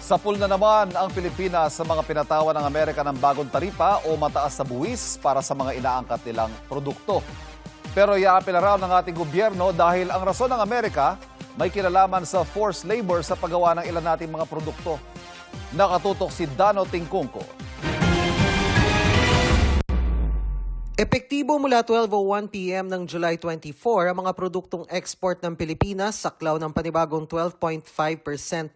Sapul na naman ang Pilipinas sa mga pinatawan ng Amerika ng bagong taripa o mataas na buwis para sa mga inaangkat nilang produkto. Pero iaapela raw ng ating gobyerno dahil ang rason ng Amerika may kinalaman sa forced labor sa paggawa ng ilan nating mga produkto. Nakatutok si Dano Tingkungko. Epektibo mula 12:01 p.m. ng July 24 ang mga produktong export ng Pilipinas saklaw ng panibagong 12.5%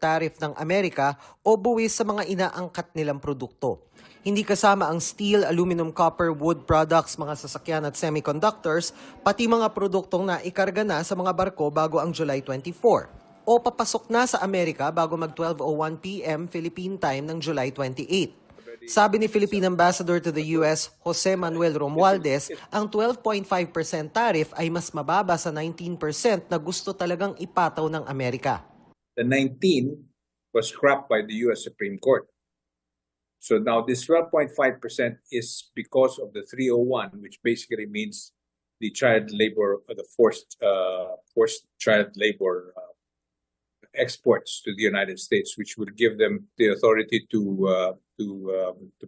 tariff ng Amerika o buwis sa mga inaangkat nilang produkto. Hindi kasama ang steel, aluminum, copper, wood products, mga sasakyan at semiconductors, pati mga produktong naikarga na sa mga barko bago ang July 24 o papasok na sa Amerika bago mag 12:01 p.m. Philippine time ng July 28. Sabi ni Philippine Ambassador to the U.S., Jose Manuel Romualdez, ang 12.5% tariff ay mas mababa sa 19% na gusto talagang ipataw ng Amerika. The 19 was scrapped by the U.S. Supreme Court. So now this 12.5% is because of the 301, which basically means the child labor, the forced child labor exports to the United States, which would give them the authority to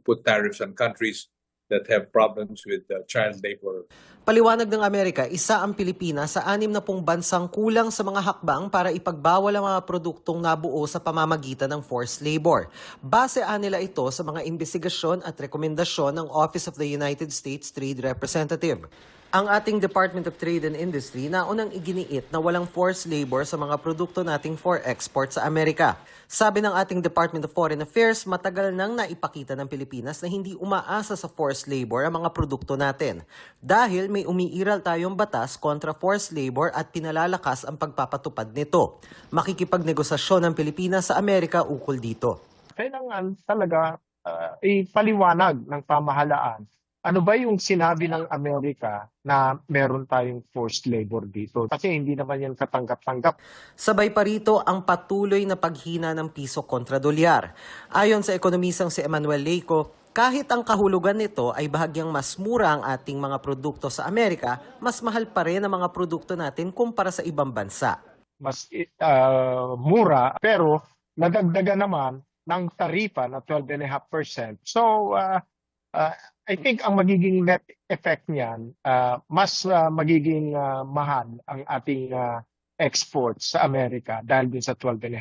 put tariffs on countries that have problems with child labor. Paliwanag ng Amerika, isa ang Pilipinas sa 60 bansang kulang sa mga hakbang para ipagbawal ang mga produktong nabuo sa pamamagitan ng forced labor. Basean nila ito sa mga investigasyon at rekomendasyon ng Office of the United States Trade Representative. Ang ating Department of Trade and Industry naunang iginiit na walang forced labor sa mga produkto nating for export sa Amerika. Sabi ng ating Department of Foreign Affairs, matagal nang naipakita ng Pilipinas na hindi umaasa sa forced labor ang mga produkto natin. Dahil may umiiral tayong batas kontra forced labor at pinalalakas ang pagpapatupad nito. Makikipagnegosasyon ng Pilipinas sa Amerika ukol dito. Kailangan talaga ipaliwanag ng pamahalaan. Ano ba yung sinabi ng Amerika na meron tayong forced labor dito? Kasi hindi naman yan katanggap-tanggap. Sabay pa rito ang patuloy na paghina ng piso kontra dolyar. Ayon sa ekonomisang si Emmanuel Leyco, kahit ang kahulugan nito ay bahagyang mas mura ang ating mga produkto sa Amerika, mas mahal pa rin ang mga produkto natin kumpara sa ibang bansa. Mas mura pero nadagdagan naman ng taripa na 12.5%. So I think ang magiging net effect niyan, mas magiging mahal ang ating exports sa Amerika dahil din sa 12.5%.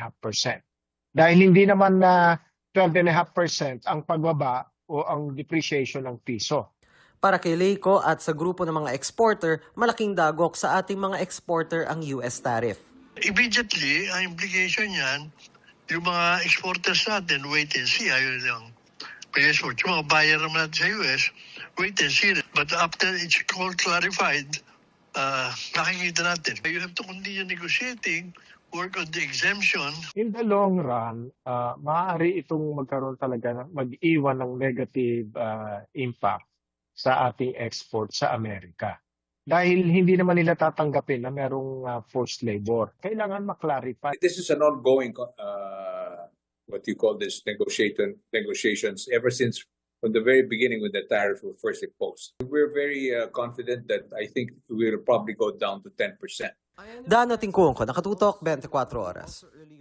Dahil hindi naman na 12.5% ang pagbaba o ang depreciation ng piso. Para kay Leyco at sa grupo ng mga exporter, malaking dagok sa ating mga exporter ang US tariff. Immediately, ang implication niyan, yung mga exporters natin, wait and see, ayun lang. Pag-export, yung mga buyer naman natin sa US, wait and see. But after it's all clarified, nakikita natin. You have to continue negotiating, work on the exemption. In the long run, maaari itong magkaroon talaga, mag-iwan ng negative impact sa ating export sa Amerika. Dahil hindi naman nila tatanggapin na merong forced labor. Kailangan maklarify. This is an ongoing what you call this negotiations ever since from the very beginning when the tariff was first imposed. We're very confident that I think we'll probably go down to 10%. Dano Tingkungko, Nakatutok, 24 Oras.